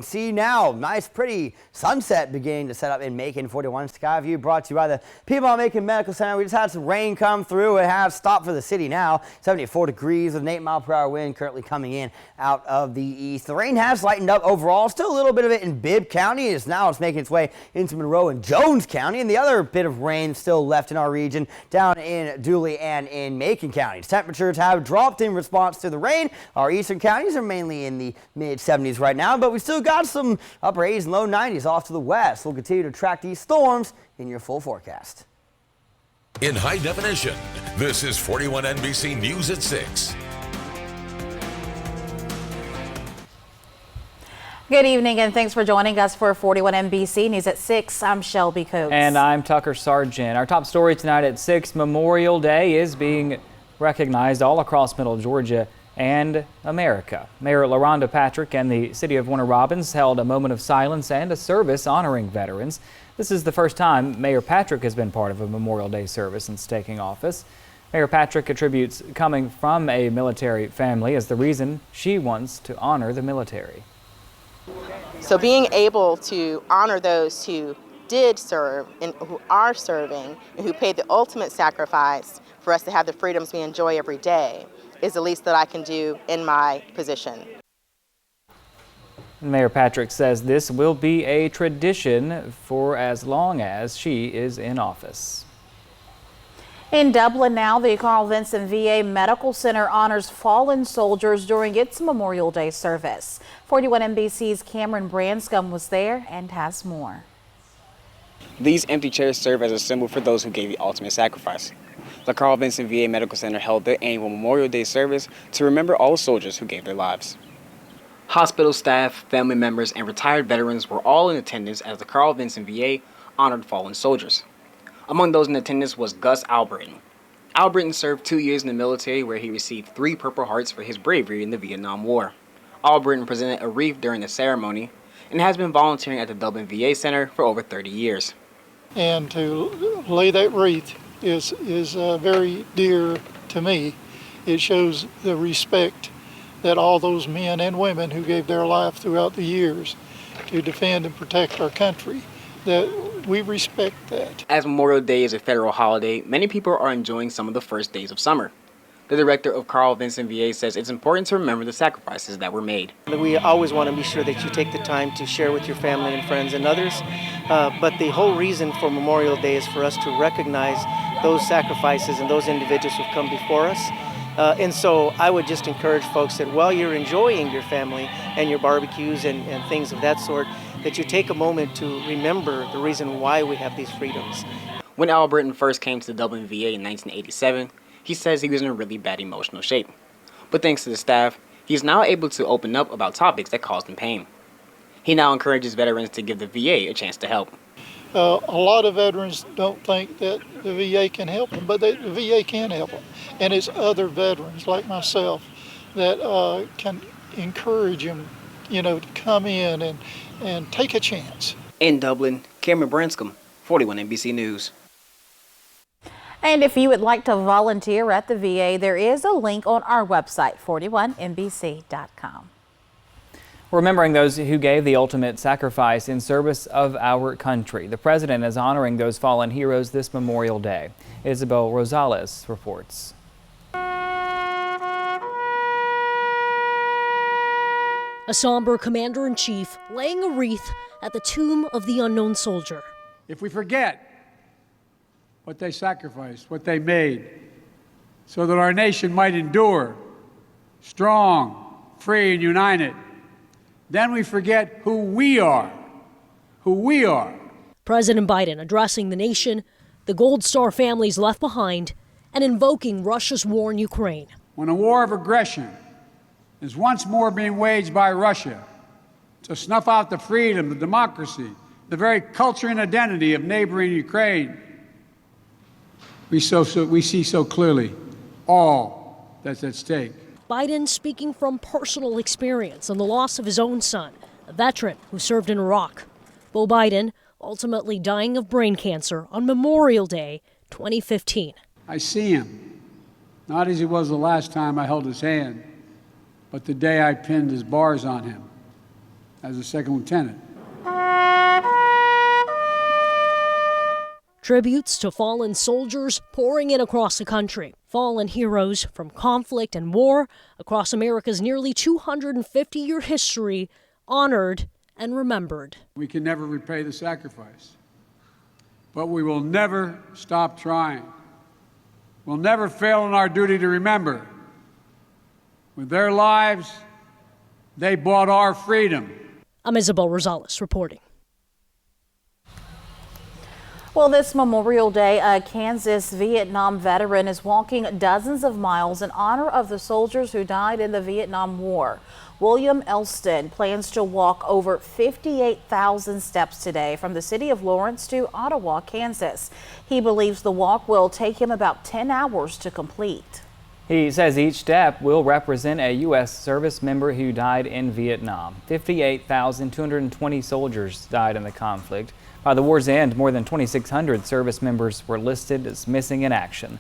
See now, nice pretty sunset beginning to set up in Macon. 41 Skyview brought to you by the people at Macon Medical Center. We just had some rain come through. It has stopped for the city now. 74 degrees with an 8-mile-per-hour wind currently coming in out of the east. The rain has lightened up overall. Still a little bit of it in Bibb County. It's making its way into Monroe and Jones County. And the other bit of rain still left in our region down in Dooley and in Macon counties. Temperatures have dropped in response to the rain. Our eastern counties are mainly in the mid-70s right now, but we still got some upper 80s and low 90s off to the west. We'll continue to track these storms in your full forecast. In high definition, this is 41 NBC News at 6. Good evening and thanks for joining us for 41 NBC News at 6. I'm Shelby Coates. And I'm Tucker Sargent. Our top story tonight at 6, Memorial Day is being recognized all across Middle Georgia and America. Mayor LaRhonda Patrick and the city of Warner Robins held a moment of silence and a service honoring veterans. This is the first time Mayor Patrick has been part of a Memorial Day service since taking office. Mayor Patrick attributes coming from a military family as the reason she wants to honor the military. So being able to honor those who did serve and who are serving and who paid the ultimate sacrifice for us to have the freedoms we enjoy every day is the least that I can do in my position. Mayor Patrick says this will be a tradition for as long as she is in office. In Dublin now, the Carl Vinson VA Medical Center honors fallen soldiers during its Memorial Day service. 41 NBC's Cameron Branscombe was there and has more. These empty chairs serve as a symbol for those who gave the ultimate sacrifice. The Carl Vinson VA Medical Center held their annual Memorial Day service to remember all the soldiers who gave their lives. Hospital staff, family members, and retired veterans were all in attendance as the Carl Vinson VA honored fallen soldiers. Among those in attendance was Gus Albritton. Albritton served 2 years in the military where he received 3 Purple Hearts for his bravery in the Vietnam War. Albritton presented a wreath during the ceremony and has been volunteering at the Dublin VA Center for over 30 years. And to lay that wreath is very dear to me. It shows the respect that all those men and women who gave their life throughout the years to defend and protect our country, that we respect that. As Memorial Day is a federal holiday, many people are enjoying some of the first days of summer. The director of Carl Vinson VA says it's important to remember the sacrifices that were made. We always want to be sure that you take the time to share with your family and friends and others, but the whole reason for Memorial Day is for us to recognize those sacrifices and those individuals who've come before us. And so I would just encourage folks that while you're enjoying your family and your barbecues and things of that sort, that you take a moment to remember the reason why we have these freedoms. When Albritton first came to the Dublin VA in 1987, he says he was in a really bad emotional shape. But thanks to the staff, he's now able to open up about topics that caused him pain. He now encourages veterans to give the VA a chance to help. A lot of veterans don't think that the VA can help them, but the VA can help them. And it's other veterans like myself that can encourage them, to come in and take a chance. In Dublin, Cameron Branscombe, 41 NBC News. And if you would like to volunteer at the VA, there is a link on our website, 41NBC.com. Remembering those who gave the ultimate sacrifice in service of our country. The president is honoring those fallen heroes this Memorial Day. Isabel Rosales reports. A somber commander-in-chief laying a wreath at the tomb of the unknown soldier. If we forget what they sacrificed, what they made, so that our nation might endure, strong, free, and united, then we forget who we are. President Biden addressing the nation, the Gold Star families left behind, and invoking Russia's war in Ukraine. When a war of aggression is once more being waged by Russia to snuff out the freedom, the democracy, the very culture and identity of neighboring Ukraine, we see so clearly all that's at stake. Biden speaking from personal experience on the loss of his own son, a veteran who served in Iraq. Beau Biden ultimately dying of brain cancer on Memorial Day 2015. I see him, not as he was the last time I held his hand, but the day I pinned his bars on him. as a second lieutenant. Tributes to fallen soldiers pouring in across the country. Fallen heroes from conflict and war across America's nearly 250-year history, honored and remembered. We can never repay the sacrifice, but we will never stop trying. We'll never fail in our duty to remember. With their lives, they bought our freedom. I'm Isabel Rosales reporting. Well, this Memorial Day, a Kansas Vietnam veteran is walking dozens of miles in honor of the soldiers who died in the Vietnam War. William Elston plans to walk over 58,000 steps today from the city of Lawrence to Ottawa, Kansas. He believes the walk will take him about 10 hours to complete. He says each step will represent a U.S. service member who died in Vietnam. 58,220 soldiers died in the conflict. By the war's end, more than 2,600 service members were listed as missing in action.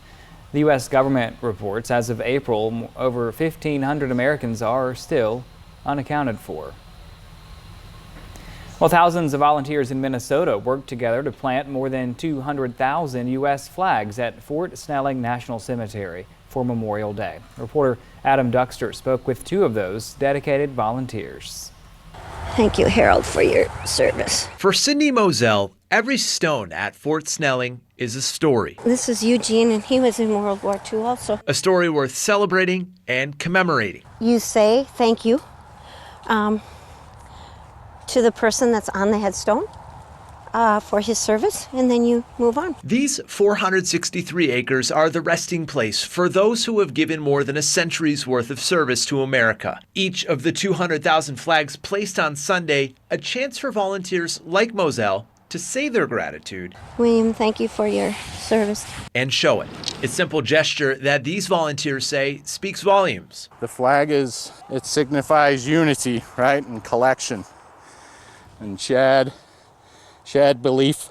The U.S. government reports as of April, over 1,500 Americans are still unaccounted for. Well, thousands of volunteers in Minnesota worked together to plant more than 200,000 U.S. flags at Fort Snelling National Cemetery for Memorial Day. Reporter Adam Duxter spoke with two of those dedicated volunteers. Thank you, Harold, for your service. For Cindy Moselle, every stone at Fort Snelling is a story. This is Eugene, and he was in World War II also. A story worth celebrating and commemorating. You say thank you to the person that's on the headstone for his service, and then you move on. These 463 acres are the resting place for those who have given more than a century's worth of service to America. Each of the 200,000 flags placed on Sunday, a chance for volunteers like Moselle to say their gratitude. William, thank you for your service. And show it. A simple gesture that these volunteers say speaks volumes. The flag it signifies unity, right, and collection, and shared belief,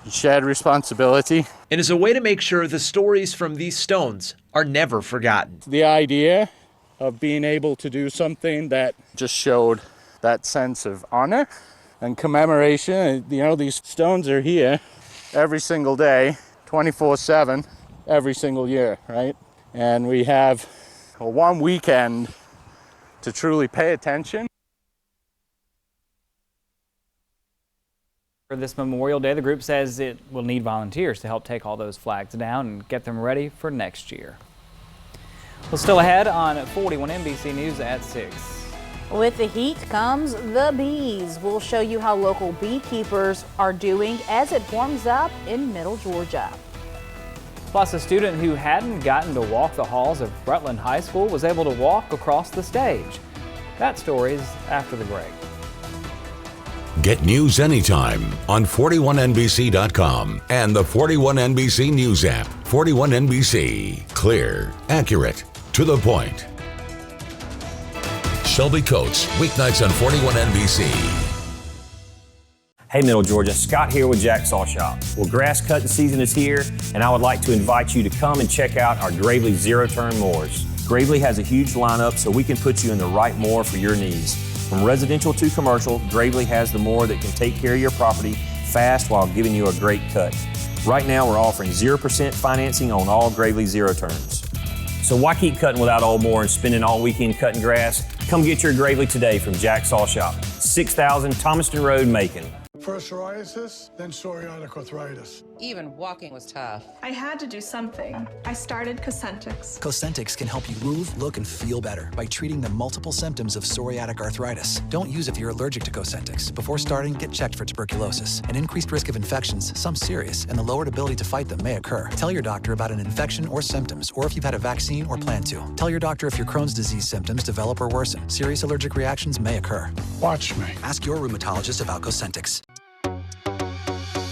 shared responsibility. And is a way to make sure the stories from these stones are never forgotten. The idea of being able to do something that just showed that sense of honor and commemoration. You know, these stones are here every single day, 24/7, every single year, right? And we have one weekend to truly pay attention. For this Memorial Day, the group says it will need volunteers to help take all those flags down and get them ready for next year. Well, still ahead on 41 NBC News at 6. With the heat comes the bees. We'll show you how local beekeepers are doing as it warms up in Middle Georgia. Plus, a student who hadn't gotten to walk the halls of Rutland High School was able to walk across the stage. That story is after the break. Get news anytime on 41NBC.com and the 41NBC News app. 41NBC. Clear, accurate, to the point. Shelby Coates, weeknights on 41NBC. Hey Middle Georgia, Scott here with Jack Saw Shop. Well, grass cutting season is here, and I would like to invite you to come and check out our Gravely zero-turn mowers. Gravely has a huge lineup, so we can put you in the right mower for your needs. From residential to commercial, Gravely has the mower that can take care of your property fast while giving you a great cut. Right now, we're offering 0% financing on all Gravely zero-turns. So why keep cutting without old mower and spending all weekend cutting grass? Come get your Gravely today from Jack Saw Shop, 6000 Thomaston Road, Macon. First psoriasis, then psoriatic arthritis. Even walking was tough. I had to do something. I started Cosentyx. Cosentyx can help you move, look, and feel better by treating the multiple symptoms of psoriatic arthritis. Don't use if you're allergic to Cosentyx. Before starting, get checked for tuberculosis. An increased risk of infections, some serious, and the lowered ability to fight them may occur. Tell your doctor about an infection or symptoms, or if you've had a vaccine or plan to. Tell your doctor if your Crohn's disease symptoms develop or worsen. Serious allergic reactions may occur. Watch me. Ask your rheumatologist about Cosentyx.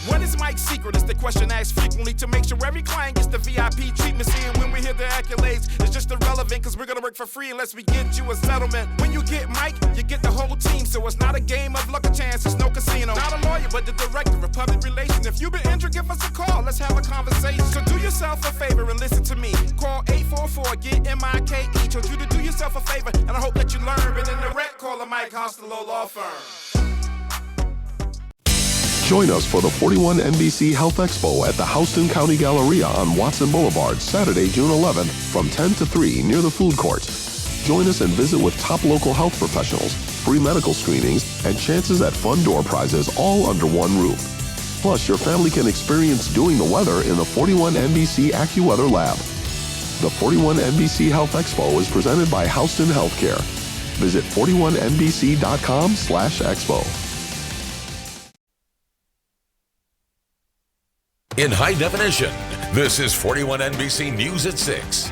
What is my Mike's secret is the question asked frequently to make sure every client gets the VIP treatment. Seeing when we hear the accolades is just irrelevant, cause we're gonna work for free unless we get you a settlement. When you get Mike, you get the whole team, so it's not a game of luck or chance, it's no casino. Not a lawyer, but the director of public relations. If you've been injured, give us a call, let's have a conversation. So do yourself a favor and listen to me. Call 844-GET-MIKE. Told you to do yourself a favor, and I hope that you learn. But in the rec, call the Mike Costello Law Firm. Join us for the 41 NBC Health Expo at the Houston County Galleria on Watson Boulevard, Saturday, June 11th from 10 to 3 near the food court. Join us and visit with top local health professionals, free medical screenings, and chances at fun door prizes all under one roof. Plus, your family can experience doing the weather in the 41 NBC AccuWeather Lab. The 41 NBC Health Expo is presented by Houston Healthcare. Visit 41nbc.com/expo. In high definition, this is 41 NBC News at 6.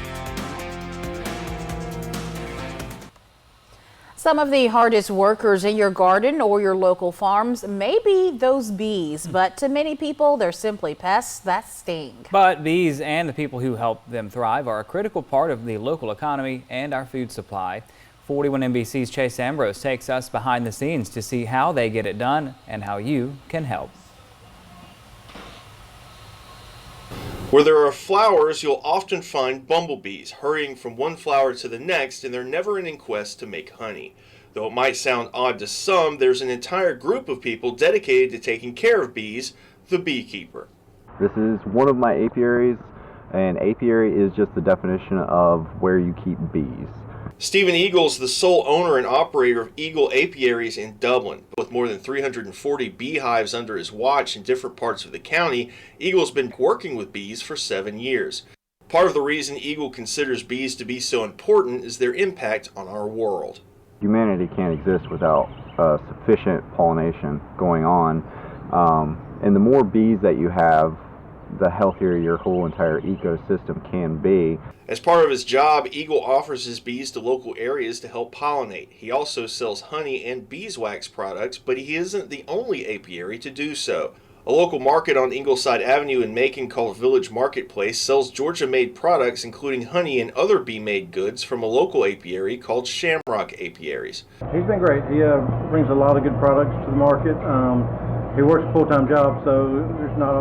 Some of the hardest workers in your garden or your local farms may be those bees, but to many people, they're simply pests that sting. But bees and the people who help them thrive are a critical part of the local economy and our food supply. 41 NBC's Chase Ambrose takes us behind the scenes to see how they get it done and how you can help. Where there are flowers, you'll often find bumblebees hurrying from one flower to the next in their never-ending quest to make honey. Though it might sound odd to some, there's an entire group of people dedicated to taking care of bees, the beekeeper. This is one of my apiaries, and apiary is just the definition of where you keep bees. Stephen Eagle is the sole owner and operator of Eagle Apiaries in Dublin. With more than 340 beehives under his watch in different parts of the county, Eagle's been working with bees for 7 years. Part of the reason Eagle considers bees to be so important is their impact on our world. Humanity can't exist without sufficient pollination going on, and the more bees that you have, the healthier your whole entire ecosystem can be. As part of his job, Eagle offers his bees to local areas to help pollinate. He also sells honey and beeswax products, but he isn't the only apiary to do so. A local market on Ingleside Avenue in Macon called Village Marketplace sells Georgia-made products including honey and other bee-made goods from a local apiary called Shamrock Apiaries. He's been great. He brings a lot of good products to the market. He works a full-time job, so there's not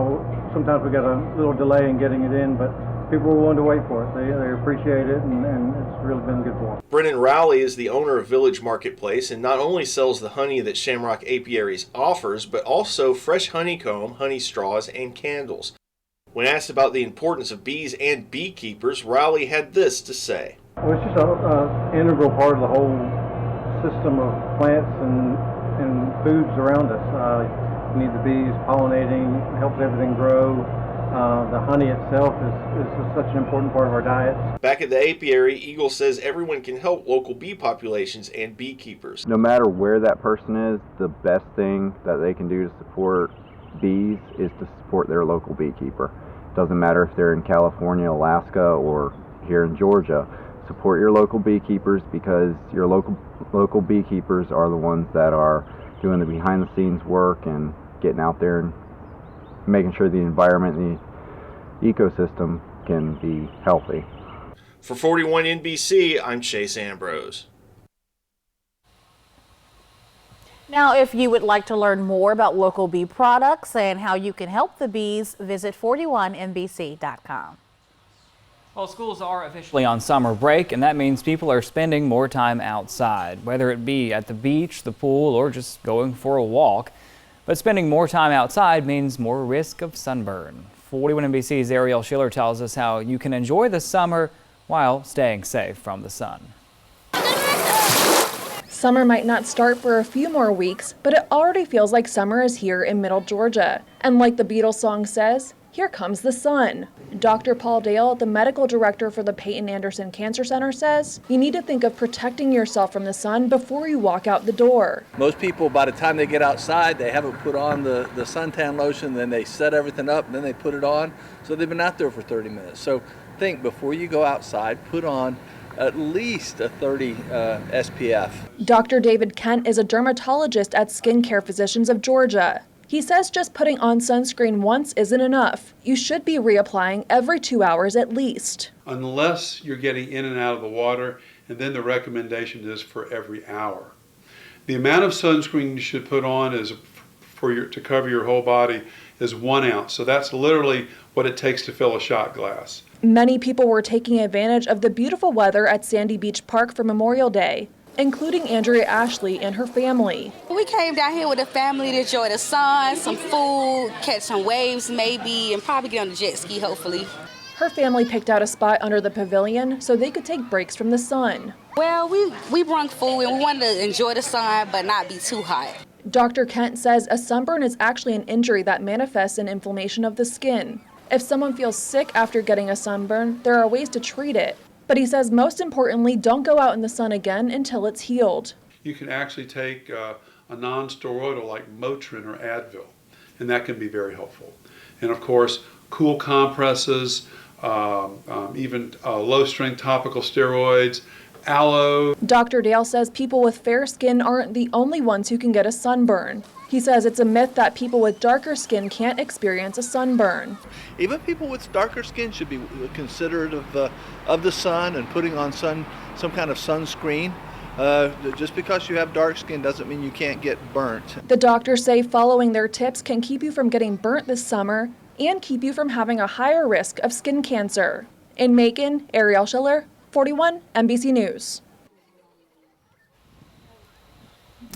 sometimes we got a little delay in getting it in, but people are willing to wait for it. They appreciate it, and it's really been good for them. Brennan Rowley is the owner of Village Marketplace and not only sells the honey that Shamrock Apiaries offers, but also fresh honeycomb, honey straws, and candles. When asked about the importance of bees and beekeepers, Rowley had this to say. Well, it's just an integral part of the whole system of plants and foods around us. You need the bees pollinating, helps everything grow. The honey itself is such an important part of our diet. Back at the apiary, Eagle says everyone can help local bee populations and beekeepers. No matter where that person is, the best thing that they can do to support bees is to support their local beekeeper. Doesn't matter if they're in California, Alaska, or here in Georgia. Support your local beekeepers because your local beekeepers are the ones that are doing the behind-the-scenes work and getting out there and making sure the environment and the ecosystem can be healthy. For 41 NBC, I'm Chase Ambrose. Now, if you would like to learn more about local bee products and how you can help the bees, visit 41nbc.com. Well, schools are officially on summer break, and that means people are spending more time outside, whether it be at the beach, the pool, or just going for a walk. But spending more time outside means more risk of sunburn. 41 NBC's Ariel Schiller tells us how you can enjoy the summer while staying safe from the sun. Summer might not start for a few more weeks, but it already feels like summer is here in Middle Georgia. And like the Beatles song says, here comes the sun. Dr. Paul Dale, the medical director for the Peyton Anderson Cancer Center, says you need to think of protecting yourself from the sun before you walk out the door. Most people, by the time they get outside, they haven't put on the suntan lotion, then they set everything up, and then they put it on. So they've been out there for 30 minutes. So think before you go outside, put on at least a 30 SPF. Dr. David Kent is a dermatologist at Skincare Physicians of Georgia. He says just putting on sunscreen once isn't enough. You should be reapplying every 2 hours at least. Unless you're getting in and out of the water, and then the recommendation is for every hour. The amount of sunscreen you should put on is to cover your whole body is 1 ounce. So that's literally what it takes to fill a shot glass. Many people were taking advantage of the beautiful weather at Sandy Beach Park for Memorial Day, including Andrea Ashley and her family. We came down here with a family to enjoy the sun, some food, catch some waves maybe, and probably get on the jet ski hopefully. Her family picked out a spot under the pavilion so they could take breaks from the sun. Well, we brought food and we wanted to enjoy the sun but not be too hot. Dr. Kent says a sunburn is actually an injury that manifests in inflammation of the skin. If someone feels sick after getting a sunburn, there are ways to treat it. But he says most importantly, don't go out in the sun again until it's healed. You can actually take a non-steroidal like Motrin or Advil, and that can be very helpful. And of course, cool compresses, even low-strength topical steroids, aloe. Dr. Dale says people with fair skin aren't the only ones who can get a sunburn. He says it's a myth that people with darker skin can't experience a sunburn. Even people with darker skin should be considerate of the sun and putting on some kind of sunscreen. Just because you have dark skin doesn't mean you can't get burnt. The doctors say following their tips can keep you from getting burnt this summer and keep you from having a higher risk of skin cancer. In Macon, Ariel Schiller, 41 NBC News.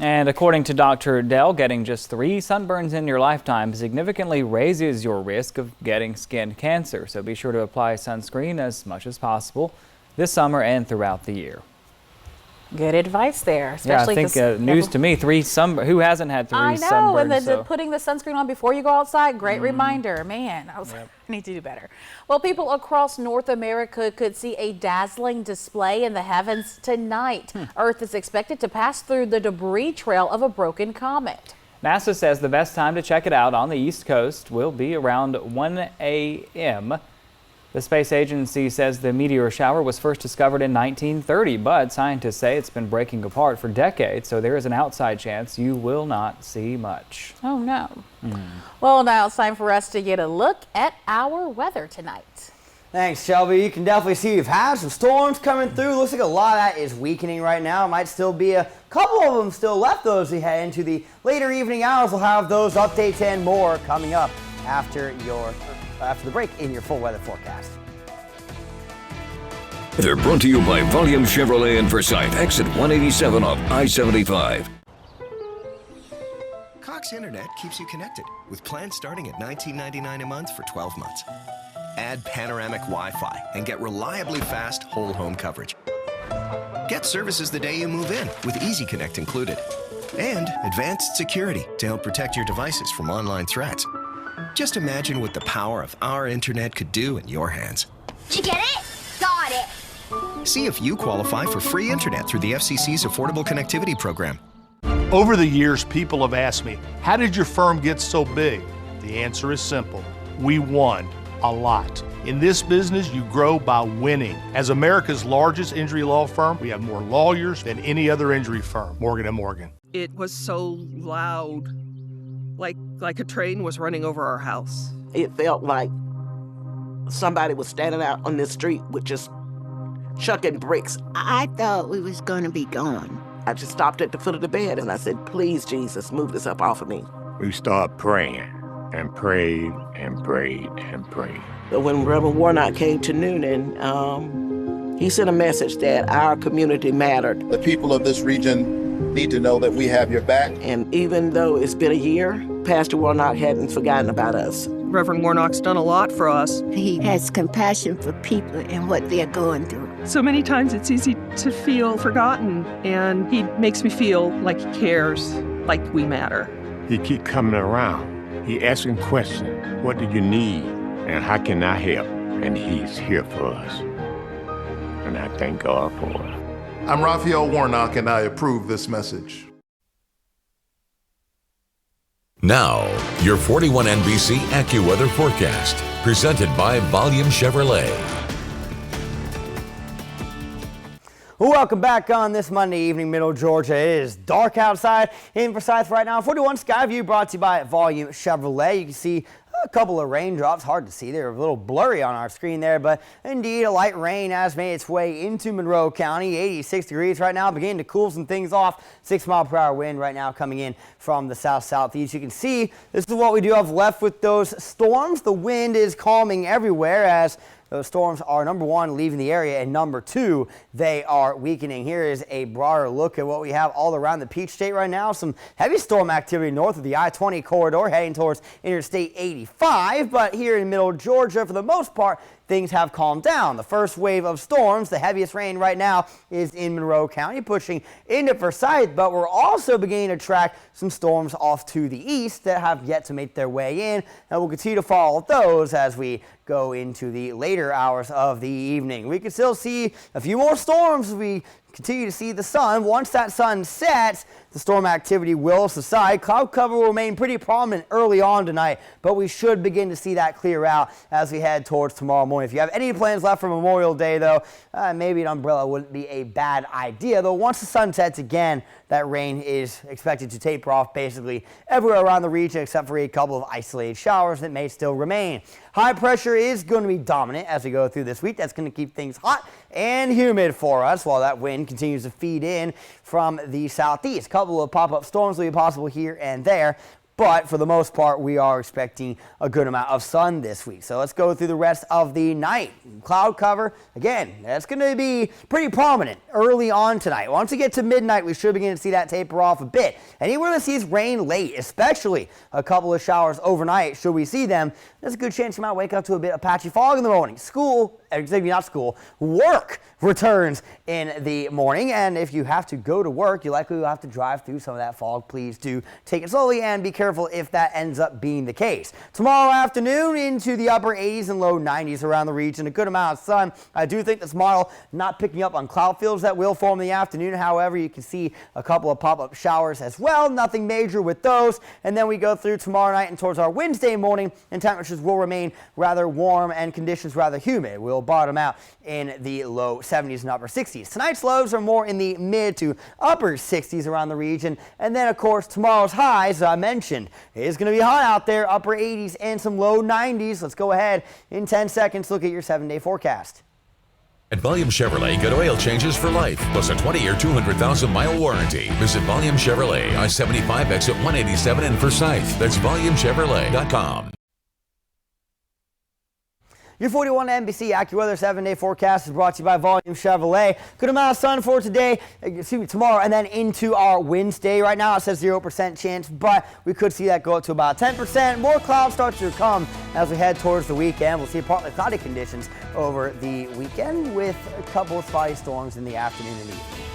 And according to Dr. Dell, getting just 3 sunburns in your lifetime significantly raises your risk of getting skin cancer. So be sure to apply sunscreen as much as possible this summer and throughout the year. Good advice there. Especially yeah, I think news to me, who hasn't had 3 sunburns? I know, and then putting the sunscreen on before you go outside, great reminder. Man, I need to do better. Well, people across North America could see a dazzling display in the heavens tonight. Earth is expected to pass through the debris trail of a broken comet. NASA says the best time to check it out on the East Coast will be around 1 a.m. The space agency says the meteor shower was first discovered in 1930, but scientists say it's been breaking apart for decades, so there is an outside chance you will not see much. Oh, no. Well, now it's time for us to get a look at our weather tonight. Thanks, Shelby. You can definitely see we've had some storms coming through. Looks like a lot of that is weakening right now. Might still be a couple of them still left though as we head into the later evening hours. We'll have those updates and more coming up after the break in your full weather forecast. They're brought to you by Volume Chevrolet in Forsyth, exit 187 off I-75. Cox Internet keeps you connected with plans starting at $19.99 a month for 12 months. Add panoramic Wi-Fi and get reliably fast whole home coverage. Get services the day you move in with Easy Connect included. And advanced security to help protect your devices from online threats. Just imagine what the power of our internet could do in your hands. Did you get it? Got it. See if you qualify for free internet through the FCC's Affordable Connectivity Program. Over the years, people have asked me, how did your firm get so big? The answer is simple. We won a lot. In this business, you grow by winning. As America's largest injury law firm, we have more lawyers than any other injury firm, Morgan & Morgan. It was so loud, like a train was running over our house. It felt like somebody was standing out on the street with just chucking bricks. I thought we was going to be gone. I just stopped at the foot of the bed and I said, please, Jesus, move this up off of me. We started praying and prayed and prayed and prayed. But when Reverend Warnock came to Noonan, he sent a message that our community mattered. The people of this region need to know that we have your back. And even though it's been a year, Pastor Warnock hadn't forgotten about us. Reverend Warnock's done a lot for us. He has compassion for people and what they're going through. So many times it's easy to feel forgotten, and he makes me feel like he cares, like we matter. He keep coming around. He asking questions. What do you need? And how can I help? And he's here for us. And I thank God for it. I'm Raphael Warnock, and I approve this message. Now, your 41 NBC AccuWeather forecast, presented by Volume Chevrolet. Welcome back on this Monday evening, Middle Georgia. It is dark outside in Forsyth right now. 41 Skyview brought to you by Volume Chevrolet. You can see a couple of raindrops. Hard to see. They're a little blurry on our screen there, but indeed a light rain has made its way into Monroe County. 86 degrees right now, beginning to cool some things off. 6-mile-per-hour wind right now coming in from the south-southeast. You can see this is what we do have left with those storms. The wind is calming everywhere as those storms are, number one, leaving the area, and number two, they are weakening. Here is a broader look at what we have all around the Peach State right now. Some heavy storm activity north of the I-20 corridor heading towards Interstate 85, but here in Middle Georgia, for the most part, things have calmed down. The first wave of storms, the heaviest rain right now, is in Monroe County, pushing into Forsyth, but we're also beginning to track some storms off to the east that have yet to make their way in, and we'll continue to follow those as we go into the later hours of the evening. We can still see a few more storms as we continue to see the sun. Once that sun sets, the storm activity will subside. Cloud cover will remain pretty prominent early on tonight, but we should begin to see that clear out as we head towards tomorrow morning. If you have any plans left for Memorial Day, though, maybe an umbrella wouldn't be a bad idea. Though once the sun sets again, that rain is expected to taper off basically everywhere around the region except for a couple of isolated showers that may still remain. High pressure is going to be dominant as we go through this week. That's going to keep things hot and humid for us while that wind continues to feed in from the southeast. A couple of pop-up storms will be possible here and there, but for the most part, we are expecting a good amount of sun this week. So let's go through the rest of the night. Cloud cover, again, that's going to be pretty prominent early on tonight. Once we get to midnight, we should begin to see that taper off a bit. Anywhere that sees rain late, especially a couple of showers overnight, should we see them, there's a good chance you might wake up to a bit of patchy fog in the morning. Work returns in the morning, and if you have to go to work, you likely will have to drive through some of that fog. Please do take it slowly and be careful if that ends up being the case. Tomorrow afternoon into the upper 80s and low 90s around the region, a good amount of sun. I do think this model not picking up on cloud fields that will form in the afternoon. However, you can see a couple of pop-up showers as well. Nothing major with those. And then we go through tomorrow night and towards our Wednesday morning, and temperatures will remain rather warm and conditions rather humid. We'll bottom out in the low 70s and upper 60s. Tonight's lows are more in the mid to upper 60s around the region. And then, of course, tomorrow's highs, as I mentioned, is going to be hot out there, upper 80s and some low 90s. Let's go ahead in 10 seconds, look at your 7-day forecast. At Volume Chevrolet, get oil changes for life, plus a 20-year, 200,000-mile warranty. Visit Volume Chevrolet, I-75 exit 187 in Forsyth. That's VolumeChevrolet.com. Your 41 NBC AccuWeather 7-day forecast is brought to you by Volume Chevrolet. Good amount of sun for tomorrow, and then into our Wednesday. Right now it says 0% chance, but we could see that go up to about 10%. More clouds start to come as we head towards the weekend. We'll see partly cloudy conditions over the weekend with a couple of spotty storms in the afternoon and evening.